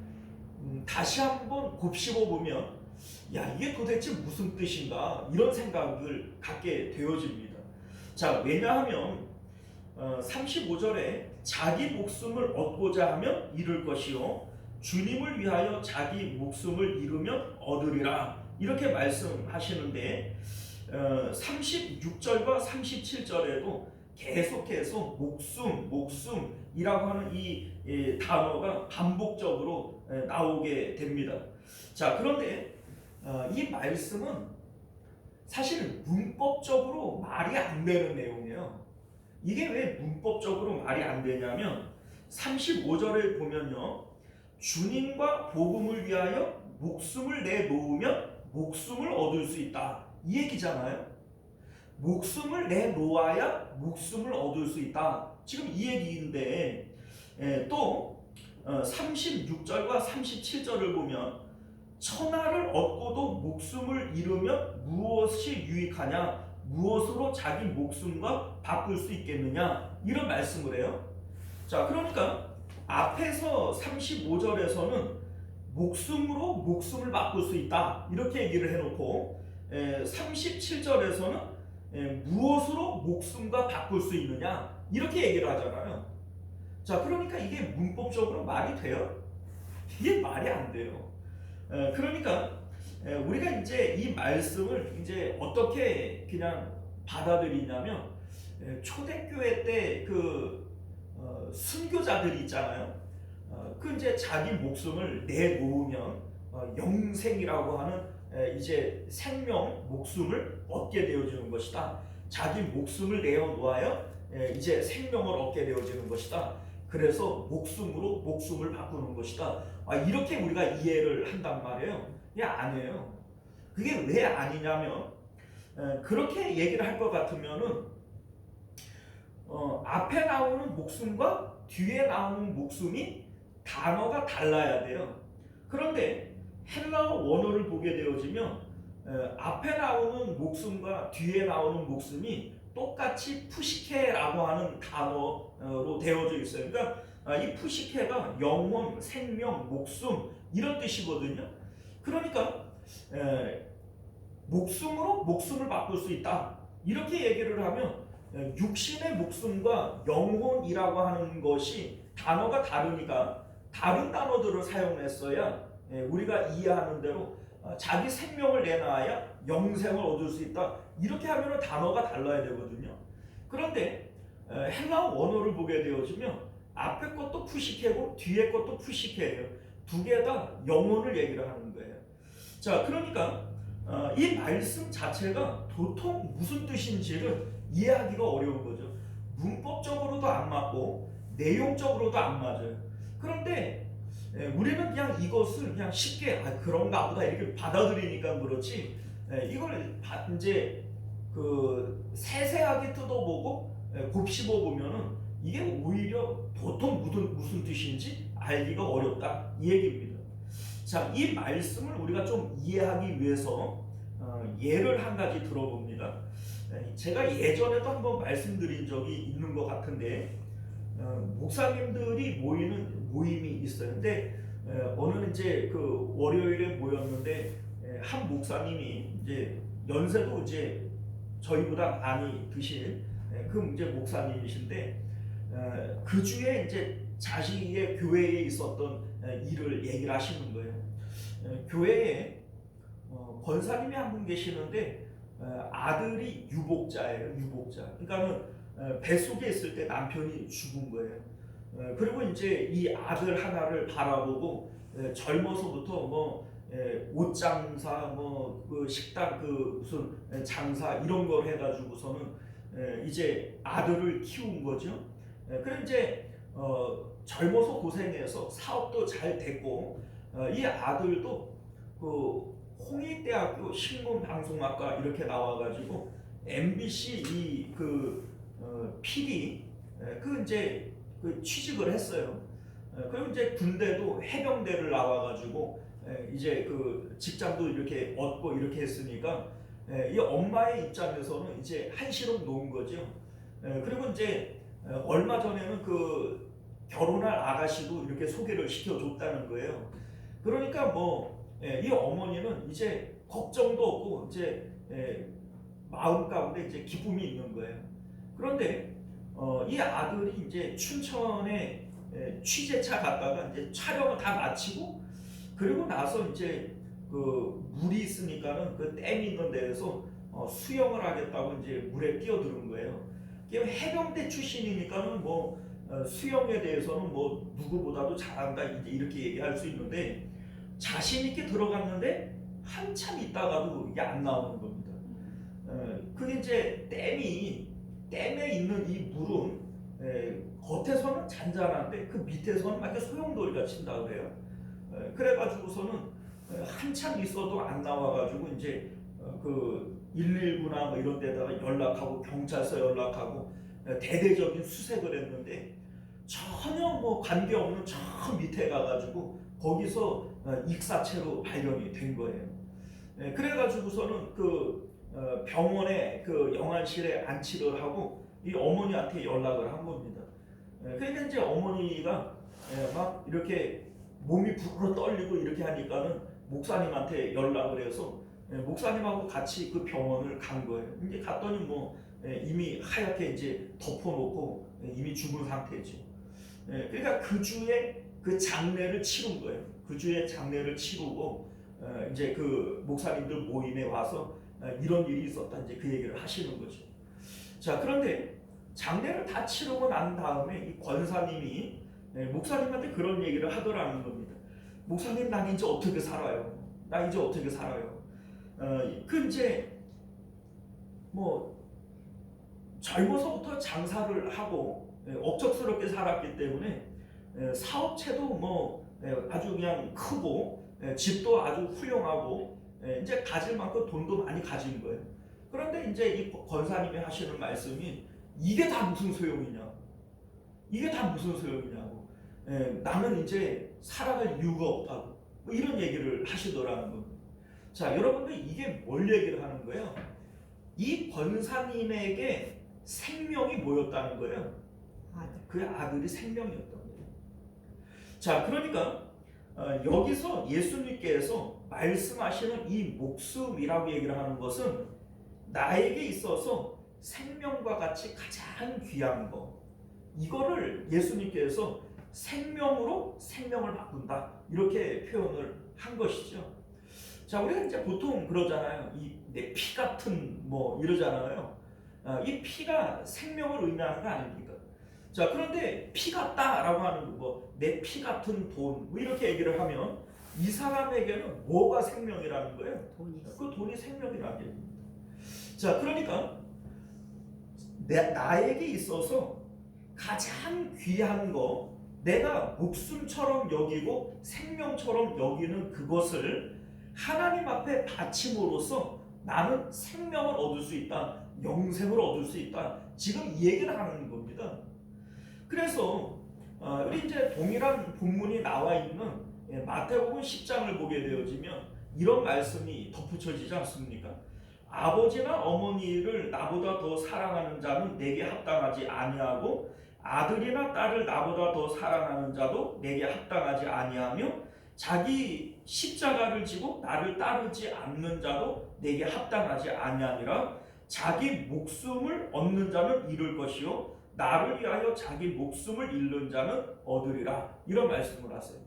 다시 한번 곱씹어 보면 야, 이게 도대체 무슨 뜻인가 이런 생각을 갖게 되어집니다. 자, 왜냐하면 35절에 자기 목숨을 얻고자 하면 잃을 것이요 주님을 위하여 자기 목숨을 잃으면 얻으리라 이렇게 말씀하시는데 36절과 37절에도 계속해서 목숨이라고 하는 이 단어가 반복적으로 나오게 됩니다. 자, 그런데 이 말씀은 사실 문법적으로 말이 안 되는 내용이에요. 이게 왜 문법적으로 말이 안 되냐면 35절에 보면요, 주님과 복음을 위하여 목숨을 내놓으면 목숨을 얻을 수 있다 이 얘기잖아요. 목숨을 내놓아야 목숨을 얻을 수 있다 지금 이 얘기인데 또 36절과 37절을 보면 천하를 얻고도 목숨을 잃으면 무엇이 유익하냐 무엇으로 자기 목숨과 바꿀 수 있겠느냐 이런 말씀을 해요. 자, 그러니까 앞에서 35절에서는 목숨으로 목숨을 바꿀 수 있다 이렇게 얘기를 해놓고 37절에서는 무엇으로 목숨과 바꿀 수 있느냐 이렇게 얘기를 하잖아요. 자, 그러니까 이게 문법적으로 말이 돼요? 이게 말이 안 돼요. 그러니까 우리가 이제 이 말씀을 이제 어떻게 그냥 받아들이냐면 초대교회 때 그 순교자들이 있잖아요. 그 이제 자기 목숨을 내놓으면 영생이라고 하는 이제 생명 목숨을 얻게 되어지는 것이다. 자기 목숨을 내어놓아야 이제 생명을 얻게 되어지는 것이다. 그래서 목숨으로 목숨을 바꾸는 것이다. 이렇게 우리가 이해를 한단 말이에요. 이게 아니에요. 그게 왜 아니냐면 그렇게 얘기를 할 것 같으면은 앞에 나오는 목숨과 뒤에 나오는 목숨이 단어가 달라야 돼요. 그런데 헬라어 원어를 보게 되어지면 앞에 나오는 목숨과 뒤에 나오는 목숨이 똑같이 푸시케라고 하는 단어로 되어져 있어요. 그러니까 이 푸시케가 영혼, 생명, 목숨 이런 뜻이거든요. 그러니까 목숨으로 목숨을 바꿀 수 있다 이렇게 얘기를 하면 육신의 목숨과 영혼이라고 하는 것이 단어가 다르니까 다른 단어들을 사용했어야 우리가 이해하는 대로 자기 생명을 내놔야 영생을 얻을 수 있다 이렇게 하면 단어가 달라야 되거든요. 그런데 헬라어 원어를 보게 되어지면 앞에 것도 푸시케고 뒤에 것도 푸시케예요. 두 개 다 영혼을 얘기를 하는 거예요. 자, 그러니까 이 말씀 자체가 도통 무슨 뜻인지를 이해하기가 어려운 거죠. 문법적으로도 안 맞고 내용적으로도 안 맞아요. 그런데 우리는 그냥 이것을 그냥 쉽게 그런가 보다 이렇게 받아들이니까 그렇지 이걸 이제 그 세세하게 뜯어보고 곱씹어 보면은 이게 오히려 보통 무슨 뜻인지 알기가 어렵다 이 얘기입니다. 자, 이 말씀을 우리가 좀 이해하기 위해서 예를 한 가지 들어봅니다. 제가 예전에도 한번 말씀드린 적이 있는 것 같은데 목사님들이 모이는 모임이 있어요. 근데 오늘 이제 그 월요일에 모였는데 한 목사님이 이제 연세도 이제 저희보다 많이 드신 그 이제 목사님이신데 그 주에 이제 자신의 교회에 있었던 일을 얘기를 하시는 거예요. 교회에 권사님이 한 분 계시는데 아들이 유복자예요. 유복자. 그러니까는 뱃속에 있을 때 남편이 죽은 거예요. 그리고 이제 이 아들 하나를 바라보고 젊어서부터 뭐 옷장사, 뭐 그 식당 그 무슨 장사 이런 걸 해가지고서는 이제 아들을 키운 거죠. 그래 이제 젊어서 고생해서 사업도 잘 됐고 이 아들도 그 홍익대학교 신문방송학과 이렇게 나와가지고 MBC PD 그 이제 그 취직을 했어요. 그리고 이제 군대도 해병대를 나와가지고 이제 그 직장도 이렇게 얻고 이렇게 했으니까 이 엄마의 입장에서는 이제 한시름 놓은 거죠. 그리고 이제 얼마 전에는 그 결혼할 아가씨도 이렇게 소개를 시켜줬다는 거예요. 그러니까 뭐 이 어머니는 이제 걱정도 없고 이제 마음 가운데 이제 기쁨이 있는 거예요. 그런데 이 아들이 이제 춘천에 취재차 갔다가 이제 촬영을 다 마치고 그리고 나서 이제 그 물이 있으니까는 그 댐이 있는 데에서 수영을 하겠다고 이제 물에 뛰어드는 거예요. 해병대 출신이니까는 뭐 수영에 대해서는 뭐 누구보다도 잘한다 이제 이렇게 얘기할 수 있는데 자신 있게 들어갔는데 한참 있다가도 이게 안 나오는 겁니다. 그게 이제 댐에 있는 이 물은 겉에서는 잔잔한데 그 밑에서는 막 소용돌이가 친다 그래요. 그래가지고서는 한참 있어도 안 나와가지고 이제 그 119나 뭐 이런 데다가 연락하고 경찰서 연락하고 대대적인 수색을 했는데 전혀 뭐 관계없는 저 밑에 가가지고 거기서 익사체로 발견이 된 거예요. 그래가지고서는 그 병원에 그 영안실에 안치를 하고 이 어머니한테 연락을 한 겁니다. 그러니까 이제 어머니가 막 이렇게 몸이 부르르 떨리고 이렇게 하니까는 목사님한테 연락을 해서 목사님하고 같이 그 병원을 간 거예요. 이제 갔더니 뭐 이미 하얗게 이제 덮어놓고 이미 죽은 상태죠. 그러니까 그 주에 그 장례를 치른 거예요. 그 주에 장례를 치르고 이제 그 목사님들 모임에 와서 이런 일이 있었다 이제 그 얘기를 하시는 거죠. 자, 그런데 장례를 다 치르고 난 다음에 이 권사님이 목사님한테 그런 얘기를 하더라는 겁니다. 목사님, 난 이제 어떻게 살아요? 나 이제 어떻게 살아요? 그 이제 뭐 젊어서부터 장사를 하고 억척스럽게 살았기 때문에 사업체도 뭐 아주 그냥 크고 집도 아주 훌륭하고 이제 가질 만큼 돈도 많이 가진 거예요. 그런데 이제 이 권사님이 하시는 말씀이 이게 다 무슨 소용이냐? 이게 다 무슨 소용이냐고. 나는 이제 살아갈 이유가 없다고. 뭐 이런 얘기를 하시더라는 겁니다. 자, 여러분들 이게 뭘 얘기를 하는 거예요? 이 권사님에게 생명이 뭐였다는 거예요? 그 아들이 생명이었던 거예요. 자, 그러니까 여기서 예수님께서 말씀하시는 이 목숨이라고 얘기를 하는 것은 나에게 있어서 생명과 같이 가장 귀한 거, 이거를 예수님께서 생명으로 생명을 바꾼다 이렇게 표현을 한 것이죠. 자, 우리가 이제 보통 그러잖아요. 이 내 피 같은 뭐 이러잖아요. 이 피가 생명을 의미하는 거 아닙니까? 자, 그런데 피 같다라고 하는 거, 내 피 같은 돈, 뭐 이렇게 얘기를 하면 이 사람에게는 뭐가 생명이라는 거예요? 그 돈이 생명이라는 얘기입니다. 자, 그러니까 나에게 있어서 가장 귀한 거, 내가 목숨처럼 여기고 생명처럼 여기는 그것을 하나님 앞에 바침으로써 나는 생명을 얻을 수 있다, 영생을 얻을 수 있다. 지금 이 얘기를 하는 겁니다. 그래서 우리 이제 동일한 본문이 나와 있는 마태복음 10장을 보게 되어지면 이런 말씀이 덧붙여지지 않습니까? 아버지나 어머니를 나보다 더 사랑하는 자는 내게 합당하지 아니하고 아들이나 딸을 나보다 더 사랑하는 자도 내게 합당하지 아니하며 자기 십자가를 지고 나를 따르지 않는 자도 내게 합당하지 아니하니라. 자기 목숨을 얻는 자는 잃을 것이요 나를 위하여 자기 목숨을 잃는 자는 얻으리라. 이런 말씀을 하세요.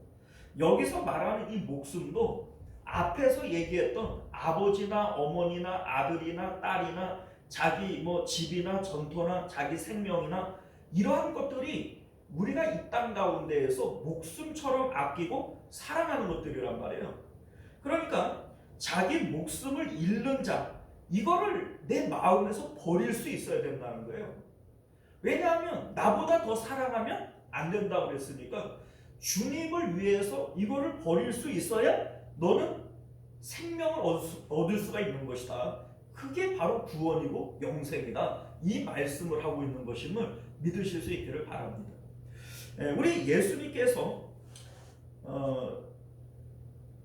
여기서 말하는 이 목숨도 앞에서 얘기했던 아버지나 어머니나 아들이나 딸이나 자기 뭐 집이나 전토나 자기 생명이나 이러한 것들이 우리가 이 땅 가운데에서 목숨처럼 아끼고 사랑하는 것들이란 말이에요. 그러니까 자기 목숨을 잃는 자, 이거를 내 마음에서 버릴 수 있어야 된다는 거예요. 왜냐하면 나보다 더 사랑하면 안 된다고 그랬으니까 주님을 위해서 이거를 버릴 수 있어야 너는 생명을 얻을 수가 있는 것이다. 그게 바로 구원이고 영생이다. 이 말씀을 하고 있는 것임을 믿으실 수 있기를 바랍니다. 우리 예수님께서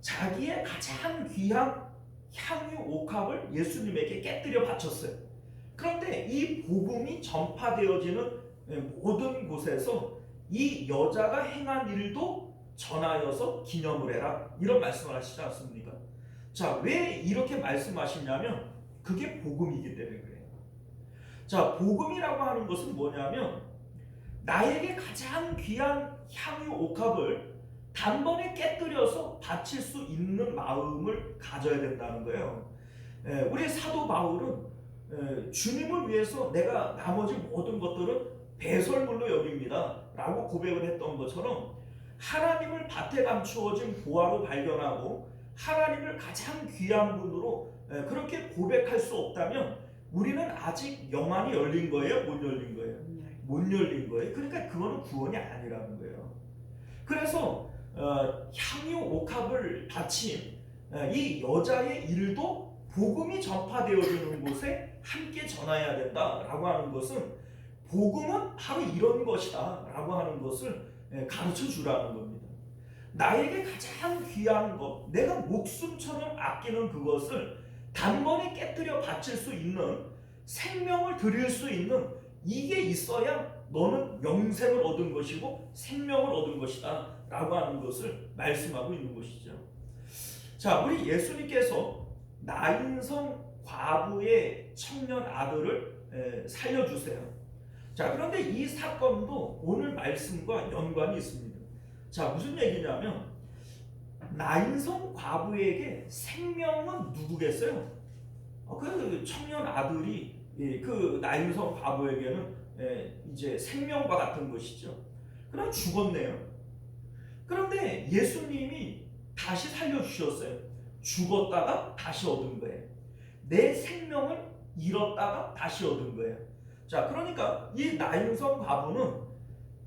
자기의 가장 귀한 향유 옥합을 예수님에게 깨뜨려 바쳤어요. 그런데 이 복음이 전파되어지는 모든 곳에서 이 여자가 행한 일도 전하여서 기념을 해라, 이런 말씀을 하시지 않습니까? 자, 왜 이렇게 말씀하시냐면 그게 복음이기 때문에 그래요. 자, 복음이라고 하는 것은 뭐냐면 나에게 가장 귀한 향유 옥합을 단번에 깨뜨려서 바칠 수 있는 마음을 가져야 된다는 거예요. 우리 사도 바울은 주님을 위해서 내가 나머지 모든 것들은 배설물로 여깁니다 라고 고백을 했던 것처럼 하나님을 밭에 감추어진 보화로 발견하고 하나님을 가장 귀한 분으로 그렇게 고백할 수 없다면 우리는 아직 영안이 열린 거예요? 못 열린 거예요? 못 열린 거예요. 그러니까 그거는 구원이 아니라는 거예요. 그래서 향유 옥합을 바친 이 여자의 일도 복음이 전파되어지는 곳에 함께 전해야 된다라고 하는 것은 복음은 바로 이런 것이다 라고 하는 것을 가르쳐 주라는 겁니다. 나에게 가장 귀한 것, 내가 목숨처럼 아끼는 그것을 단번에 깨뜨려 바칠 수 있는, 생명을 드릴 수 있는, 이게 있어야 너는 영생을 얻은 것이고 생명을 얻은 것이다 라고 하는 것을 말씀하고 있는 것이죠. 자, 우리 예수님께서 나인성 과부의 청년 아들을 살려주세요. 자, 그런데 이 사건도 오늘 말씀과 연관이 있습니다. 자, 무슨 얘기냐면 나인성 과부에게 생명은 누구겠어요? 그 청년 아들이 그 나인성 과부에게는 이제 생명과 같은 것이죠. 그럼 죽었네요. 그런데 예수님이 다시 살려주셨어요. 죽었다가 다시 얻은 거예요. 내 생명을 잃었다가 다시 얻은 거예요. 자, 그러니까 이 나인성 과부는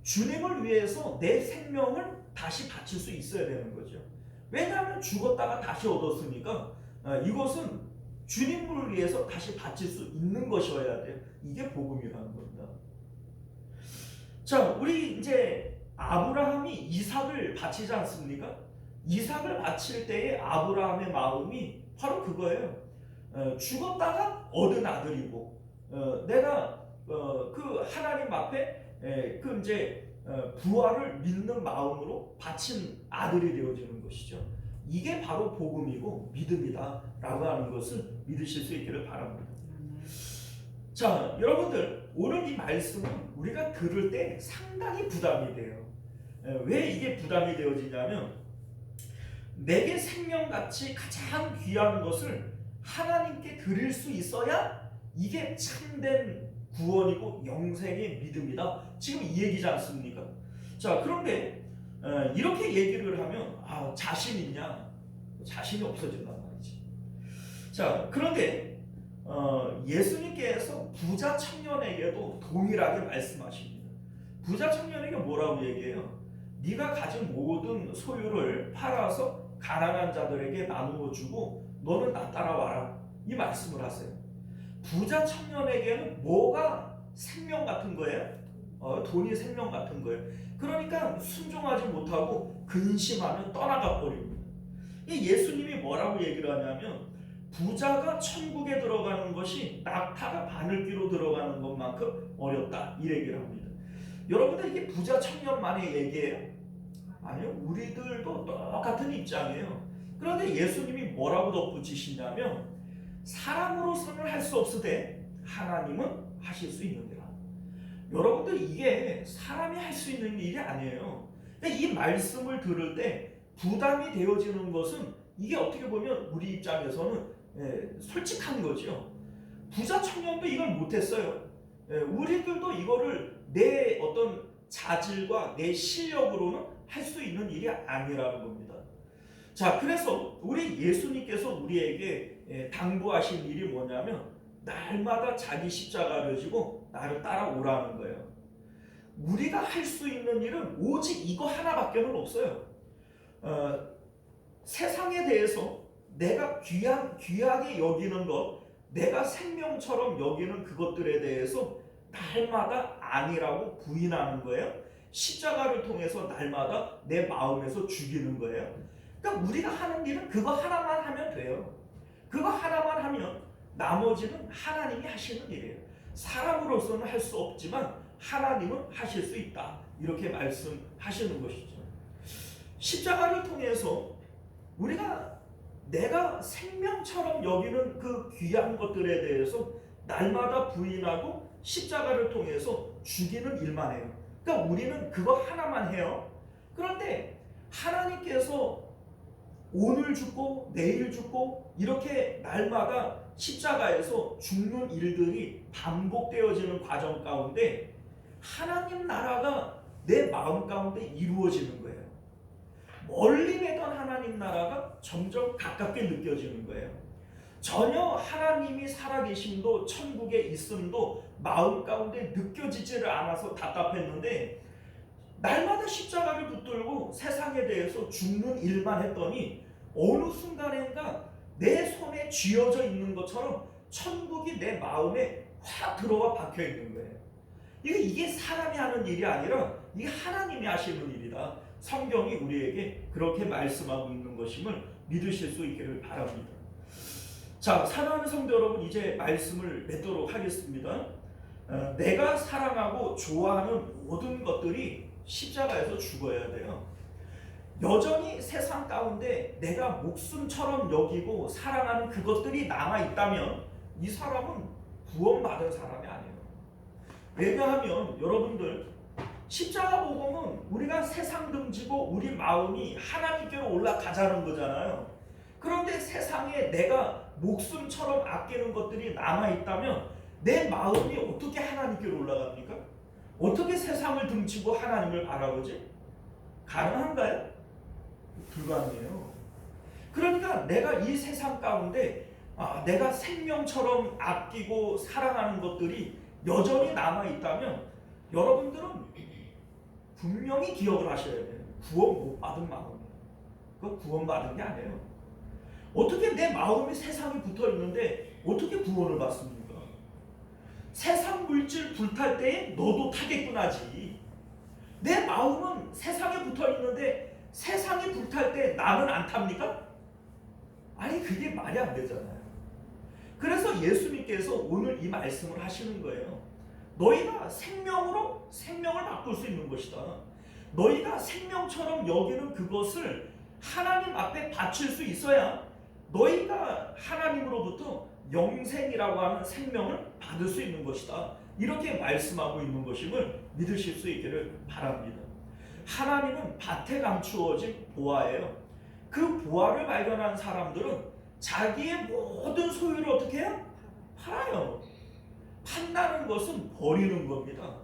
주님을 위해서 내 생명을 다시 바칠 수 있어야 되는 거죠. 왜냐하면 죽었다가 다시 얻었으니까 이것은 주님을 위해서 다시 바칠 수 있는 것이어야 돼요. 이게 복음이라는 겁니다. 자, 우리 이제 아브라함이 이삭을 바치지 않습니까? 이삭을 바칠 때의 아브라함의 마음이 바로 그거예요. 죽었다가 얻은 아들이고 내가 그 하나님 앞에 그 이제 부활을 믿는 마음으로 바친 아들이 되어지는 것이죠. 이게 바로 복음이고 믿음이다 라고 하는 것을 믿으실 수 있기를 바랍니다. 자, 여러분들, 오늘 이 말씀은 우리가 들을 때 상당히 부담이 돼요. 왜 이게 부담이 되어지냐면 내게 생명같이 가장 귀한 것을 하나님께 드릴 수 있어야 이게 참된 구원이고 영생의 믿음이다. 지금 이 얘기지 않습니까? 자, 그런데 이렇게 얘기를 하면 자신 있냐? 자신이 없어진단 말이지. 자, 그런데 예수님께서 부자 청년에게도 동일하게 말씀하십니다. 부자 청년에게 뭐라고 얘기해요? 네가 가진 모든 소유를 팔아서 가난한 자들에게 나누어 주고 너는 나 따라와라, 이 말씀을 하세요. 부자 청년에게는 뭐가 생명 같은 거예요? 돈이 생명 같은 거예요. 그러니까 순종하지 못하고 근심하면 떠나가 버립니다. 이 예수님이 뭐라고 얘기를 하냐면 부자가 천국에 들어가는 것이 낙타가 바늘귀로 들어가는 것만큼 어렵다, 이 얘기를 합니다. 여러분들, 이게 부자 청년만의 얘기예요? 아니요, 우리들도 똑같은 입장이에요. 그런데 예수님이 뭐라고 덧붙이시냐면 사람으로서는 할 수 없으되 하나님은 하실 수 있느니라. 여러분들, 이게 사람이 할 수 있는 일이 아니에요. 이 말씀을 들을 때 부담이 되어지는 것은 이게 어떻게 보면 우리 입장에서는 솔직한 거죠. 부자 청년도 이걸 못했어요. 우리들도 이거를 내 어떤 자질과 내 실력으로는 할 수 있는 일이 아니라는 겁니다. 자, 그래서 우리 예수님께서 우리에게 당부하신 일이 뭐냐면 날마다 자기 십자가를 지고 나를 따라오라는 거예요. 우리가 할 수 있는 일은 오직 이거 하나밖에는 없어요. 세상에 대해서 내가 귀하게 여기는 것, 내가 생명처럼 여기는 그것들에 대해서 날마다 아니라고 부인하는 거예요. 십자가를 통해서 날마다 내 마음에서 죽이는 거예요. 그러니까 우리가 하는 일은 그거 하나만 하면 돼요. 그거 하나만 하면 나머지는 하나님이 하시는 일이에요. 사람으로서는 할 수 없지만 하나님은 하실 수 있다. 이렇게 말씀하시는 것이죠. 십자가를 통해서 우리가 내가 생명처럼 여기는 그 귀한 것들에 대해서 날마다 부인하고 십자가를 통해서 죽이는 일만 해요. 그러니까 우리는 그거 하나만 해요. 그런데 하나님께서 오늘 죽고 내일 죽고 이렇게 날마다 십자가에서 죽는 일들이 반복되어지는 과정 가운데 하나님 나라가 내 마음 가운데 이루어지는 거예요. 멀리 내던 하나님 나라가 점점 가깝게 느껴지는 거예요. 전혀 하나님이 살아계심도 천국에 있음도 마음 가운데 느껴지지를 않아서 답답했는데 날마다 십자가를 붙들고 세상에 대해서 죽는 일만 했더니 어느 순간인가 내 손에 쥐어져 있는 것처럼 천국이 내 마음에 확 들어와 박혀 있는 거예요. 이게 사람이 하는 일이 아니라 이게 하나님이 하시는 일이다. 성경이 우리에게 그렇게 말씀하고 있는 것임을 믿으실 수 있기를 바랍니다. 자, 사랑하는 성도 여러분, 이제 말씀을 맺도록 하겠습니다. 내가 사랑하고 좋아하는 모든 것들이 십자가에서 죽어야 돼요. 여전히 세상 가운데 내가 목숨처럼 여기고 사랑하는 그것들이 남아있다면 이 사람은 구원받은 사람이 아니에요. 왜냐하면 여러분들 십자가 복음은 우리가 세상 등지고 우리 마음이 하나님께로 올라가자는 거잖아요. 그런데 세상에 내가 목숨처럼 아끼는 것들이 남아있다면 내 마음이 어떻게 하나님께로 올라갑니까? 어떻게 세상을 등지고 하나님을 바라보지? 가능한가요? 불가능해요. 그러니까 내가 이 세상 가운데 내가 생명처럼 아끼고 사랑하는 것들이 여전히 남아있다면 여러분들은 분명히 기억을 하셔야 돼요. 구원 못 받은 마음이에요. 그거 구원 받은 게 아니에요. 어떻게 내 마음이 세상에 붙어 있는데 어떻게 구원을 받습니까? 세상 물질 불탈 때에 너도 타겠구나지. 내 마음은 세상에 붙어 있는데 세상이 불탈 때 나는 안 탑니까? 아니 그게 말이 안 되잖아요. 그래서 예수님께서 오늘 이 말씀을 하시는 거예요. 너희가 생명으로 생명을 바꿀 수 있는 것이다. 너희가 생명처럼 여기는 그것을 하나님 앞에 바칠 수 있어야 너희가 하나님으로부터 영생이라고 하는 생명을 받을 수 있는 것이다. 이렇게 말씀하고 있는 것임을 믿으실 수 있기를 바랍니다. 하나님은 밭에 감추어진 보화예요. 그 보화를 발견한 사람들은 자기의 모든 소유를 어떻게 해요? 팔아요. 판다는 것은 버리는 겁니다.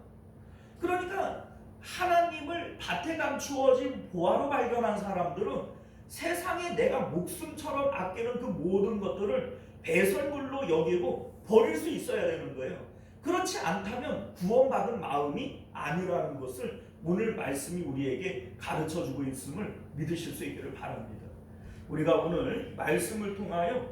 그러니까 하나님을 밭에 감추어진 보화로 발견한 사람들은 세상에 내가 목숨처럼 아끼는 그 모든 것들을 배설물로 여기고 버릴 수 있어야 되는 거예요. 그렇지 않다면 구원받은 마음이 아니라는 것을 오늘 말씀이 우리에게 가르쳐주고 있음을 믿으실 수 있기를 바랍니다. 우리가 오늘 말씀을 통하여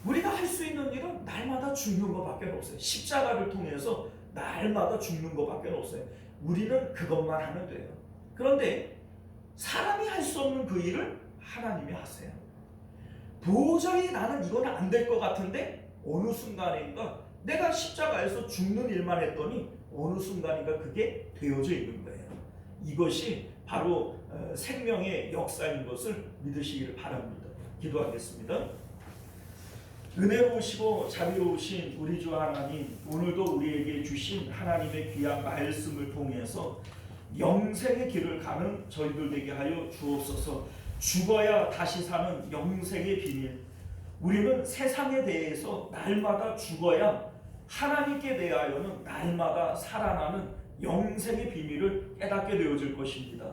우리가 할 수 있는 일은 날마다 죽는 것밖에 없어요. 십자가를 통해서 날마다 죽는 것밖에 없어요. 우리는 그것만 하면 돼요. 그런데 사람이 할 수 없는 그 일을 하나님이 하세요. 도저히 나는 이건 안 될 것 같은데 어느 순간인가 내가 십자가에서 죽는 일만 했더니 어느 순간인가 그게 되어져 있는 거예요. 이것이 바로 생명의 역사인 것을 믿으시기를 바랍니다. 기도하겠습니다. 은혜로우시고 자비로우신 우리 주 하나님, 오늘도 우리에게 주신 하나님의 귀한 말씀을 통해서 영생의 길을 가는 저희들 되게 하여 주옵소서. 죽어야 다시 사는 영생의 비밀, 우리는 세상에 대해서 날마다 죽어야 하나님께 대하여는 날마다 살아나는 영생의 비밀을 깨닫게 되어질 것입니다.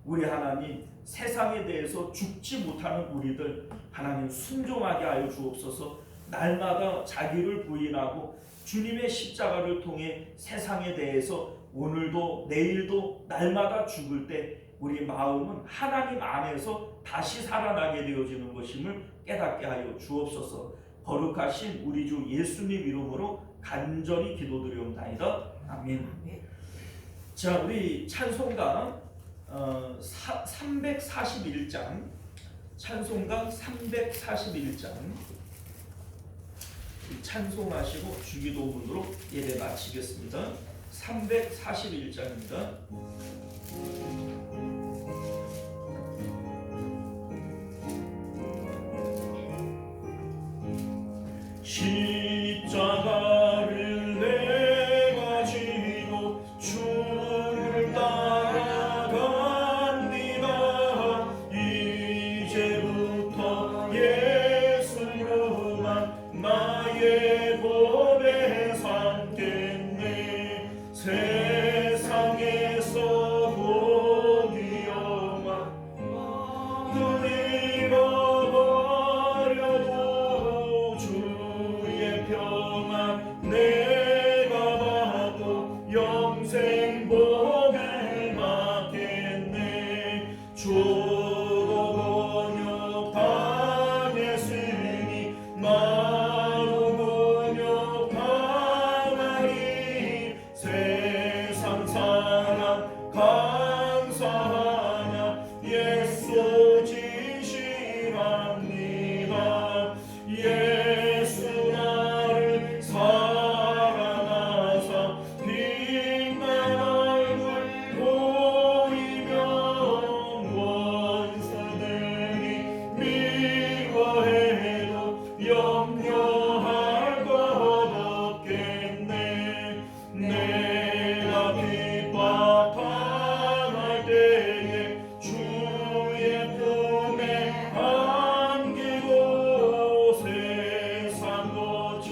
우리 하나님, 세상에 대해서 죽지 못하는 우리들 하나님 순종하게 하여 주옵소서. 날마다 자기를 부인하고 주님의 십자가를 통해 세상에 대해서 오늘도 내일도 날마다 죽을 때 우리 마음은 하나님 안에서 다시 살아나게 되어지는 것임을 깨닫게 하여 주옵소서. 거룩하신 우리 주 예수님 이름으로 간절히 기도드리옵나이다. 아멘. 자, 우리 찬송가 341장, 찬송가 341장 찬송하시고 주기도문으로 예배 마치겠습니다. 341장입니다. 십자가를 내가 지고 주를 따라갑니다. 이제부터 예수로만 나의 몸에 삼겠네. 세상에서 보기 영화 잃어버려도 주의 평안 내가 받고 영생 복을 받겠네. 주도 번역 당했으니 나도 번역 당하리. 세상 사랑 감사하냐 예수 진실합니다. 예수 나를 사랑하사 빛난 얼굴 보이면 원수들이 미워해도 염려할 것 없겠네. 내가 핍박당할 때에 주의 품에 안기고 세상 거쳐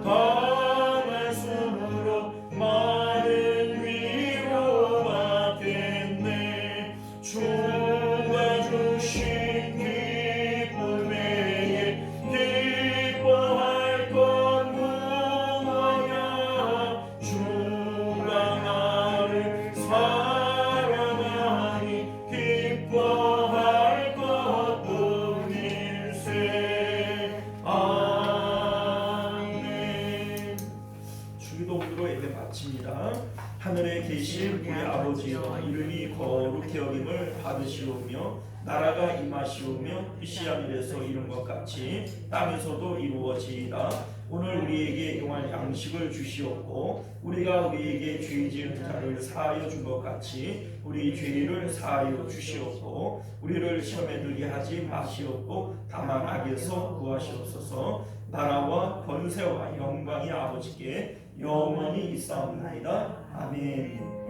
강할수록 많은 위로 받겠네. 주가 주신 기쁨 외에 기뻐할 건 무엇이냐. 주가 나를 사랑하니 기뻐할 것뿐일세. 아멘. 주기도문으로 예배 마칩니다. 하늘에 계신 우리 아버지여, 이름이 거룩히 여김을 받으시오며 나라가 임하시오며 뜻이 하늘에서 이룬 것 같이 땅에서도 이루어지이다. 오늘 우리에게 용할 양식을 주시옵고 우리가 우리에게 죄 지은 자를 사하여 준 것 같이 우리 죄를 사하여 주시옵고 우리를 시험에 들게 하지 마시옵고 다만 악에서 구하시옵소서. 나라와 권세와 영광이 아버지께 영원히 있사옵나이다. 아멘.